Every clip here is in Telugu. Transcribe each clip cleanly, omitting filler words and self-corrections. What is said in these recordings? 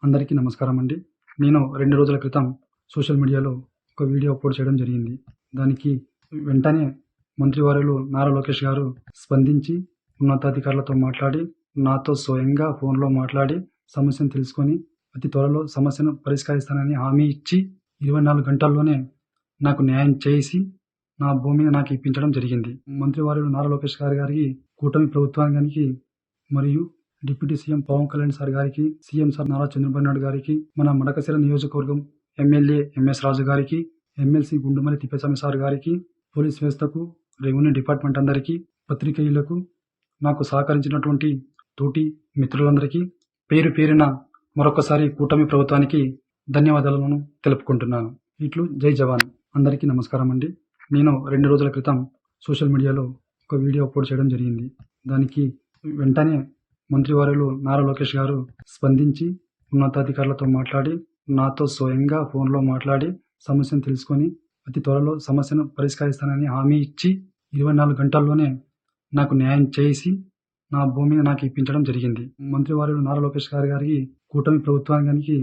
అందరికీ నమస్కారం అండి. నేను 2 రోజుల క్రితం సోషల్ మీడియాలో ఒక వీడియో అప్లోడ్ చేయడం జరిగింది. దానికి వెంటనే మంత్రివర్యులు నారా లోకేష్ గారు స్పందించి ఉన్నతాధికారులతో మాట్లాడి, నాతో స్వయంగా ఫోన్లో మాట్లాడి సమస్యను తెలుసుకొని అతి త్వరలో సమస్యను పరిష్కరిస్తానని హామీ ఇచ్చి 24 గంటల్లోనే నాకు న్యాయం చేసి నా భూమిని నాకు ఇప్పించడం జరిగింది. మంత్రివర్యులు నారా లోకేష్ గారికి, కూటమి ప్రభుత్వానికి మరియు deputy CM Pawan Kalyan sir గారికి, సీఎం సార్ నారా చంద్రబాబు నాయుడు గారికి, మన మడకశిర నియోజకవర్గం ఎమ్మెల్యే ఎంఎస్ రాజు గారికి, ఎమ్మెల్సీ గుండుమల్లి తిప్పేస్వామి సార్ గారికి, పోలీస్ వ్యవస్థకు, రెవెన్యూ డిపార్ట్మెంట్ అందరికీ, పత్రికేయులకు, నాకు సహకరించినటువంటి తోటి మిత్రులందరికీ పేరు పేరున మరొకసారి కూటమి ప్రభుత్వానికి ధన్యవాదాలను తెలుపుకుంటున్నాను. ఇట్లు జై జవాన్. అందరికీ నమస్కారం అండి. నేను 2 రోజుల క్రితం సోషల్ మీడియాలో ఒక వీడియో అప్లోడ్ చేయడం జరిగింది. దానికి వెంటనే మంత్రివర్యులు నారా లోకేష్ గారు స్పందించి ఉన్నతాధికారులతో మాట్లాడి, నాతో స్వయంగా ఫోన్లో మాట్లాడి సమస్యను తెలుసుకొని అతి త్వరలో సమస్యను పరిష్కరిస్తానని హామీ ఇచ్చి 24 గంటల్లోనే నాకు న్యాయం చేసి నా భూమిని నాకు ఇప్పించడం జరిగింది. మంత్రివర్యులు నారా లోకేష్ గారికి, కూటమి ప్రభుత్వానికి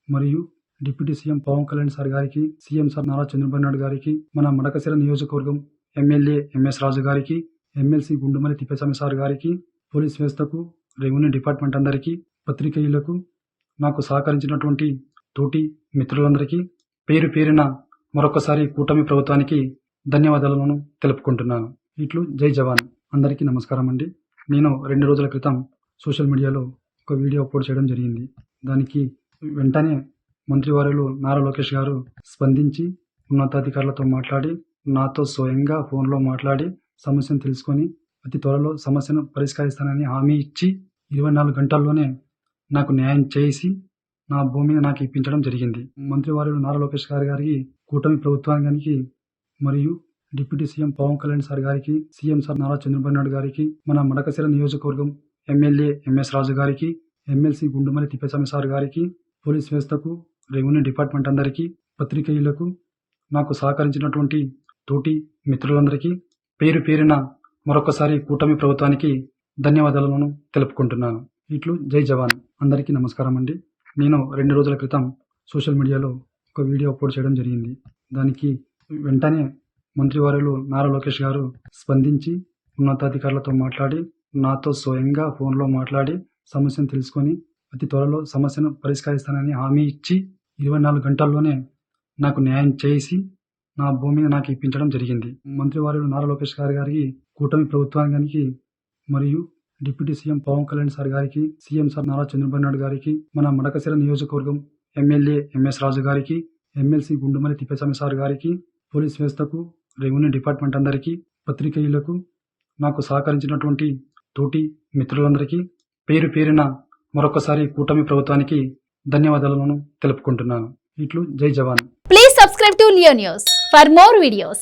మరియు deputy CM Pawan Kalyan sir గారికి, సీఎం సార్ నారా చంద్రబాబు నాయుడు గారికి, మన మడకశిర నియోజకవర్గం ఎమ్మెల్యే ఎంఎస్ రాజు గారికి, ఎమ్మెల్సీ గుండుమల్లి తిప్పేస్వామి సార్ గారికి, పోలీస్ వ్యవస్థకు, రెవెన్యూ డిపార్ట్మెంట్ అందరికీ, పత్రికేయులకు, నాకు సహకరించినటువంటి తోటి మిత్రులందరికీ పేరు పేరున మరొకసారి కూటమి ప్రభుత్వానికి ధన్యవాదాలను తెలుపుకుంటున్నాను. ఇట్లు జై జవాన్. అందరికీ నమస్కారం అండి. నేను 2 రోజుల క్రితం సోషల్ మీడియాలో ఒక వీడియో అప్లోడ్ చేయడం జరిగింది. దానికి వెంటనే మంత్రివర్యులు నారా లోకేష్ గారు స్పందించి ఉన్నతాధికారులతో మాట్లాడి, నాతో స్వయంగా ఫోన్లో మాట్లాడి సమస్యను తెలుసుకొని అతి త్వరలో సమస్యను పరిష్కరిస్తానని హామీ ఇచ్చి 24 గంటల్లోనే నాకు న్యాయం చేసి నా భూమిని నాకు ఇప్పించడం జరిగింది. మంత్రివర్యులు నారా లోకేష్ గారికి, కూటమి ప్రభుత్వానికి మరియు deputy CM Pawan Kalyan sir గారికి, సీఎం సార్ నారా చంద్రబాబు నాయుడు గారికి, మన మడకశిర నియోజకవర్గం ఎమ్మెల్యే ఎంఎస్ రాజు గారికి, ఎమ్మెల్సీ గుండుమల్లి తిప్పేస్వామి సార్ గారికి, పోలీస్ వ్యవస్థకు, రెవెన్యూ డిపార్ట్మెంట్ అందరికీ, పత్రికేయులకు, నాకు సహకరించినటువంటి తోటి మిత్రులందరికీ పేరు పేరున మరొకసారి కూటమి ప్రభుత్వానికి ధన్యవాదాలను తెలుపుకుంటున్నాను. ఇట్లు జై జవాన్. అందరికీ నమస్కారం అండి. నేను 2 రోజుల క్రితం సోషల్ మీడియాలో ఒక వీడియో అప్లోడ్ చేయడం జరిగింది. దానికి వెంటనే మంత్రివర్యులు నారా లోకేష్ గారు స్పందించి ఉన్నతాధికారులతో మాట్లాడి, నాతో స్వయంగా ఫోన్లో మాట్లాడి సమస్యను తెలుసుకొని అతి త్వరలో సమస్యను పరిష్కరిస్తానని హామీ ఇచ్చి 24 గంటల్లోనే నాకు న్యాయం చేసి నా భూమిని నాకు ఇప్పించడం జరిగింది. మంత్రివర్యులు నారా లోకేష్ గారికి, కూటమి ప్రభుత్వానికి మరియు deputy CM Pawan Kalyan sir గారికి, సీఎం సార్ నారా చంద్రబాబు నాయుడు గారికి, మన మడకశిర నియోజకవర్గం ఎమ్మెల్యే ఎంఎస్ రాజు గారికి, ఎమ్మెల్సీ గుండుమల్లి తిప్పేస్వామి సార్ గారికి, పోలీస్ వ్యవస్థకు, రెవెన్యూ డిపార్ట్మెంట్ అందరికీ, పత్రికేయులకు, నాకు సహకరించినటువంటి తోటి మిత్రులందరికీ పేరు పేరున మరొకసారి కూటమి ప్రభుత్వానికి ధన్యవాదాలను తెలుపుకుంటున్నాను. ఇట్లు జై జవాన్. Please subscribe to Leo News for more videos.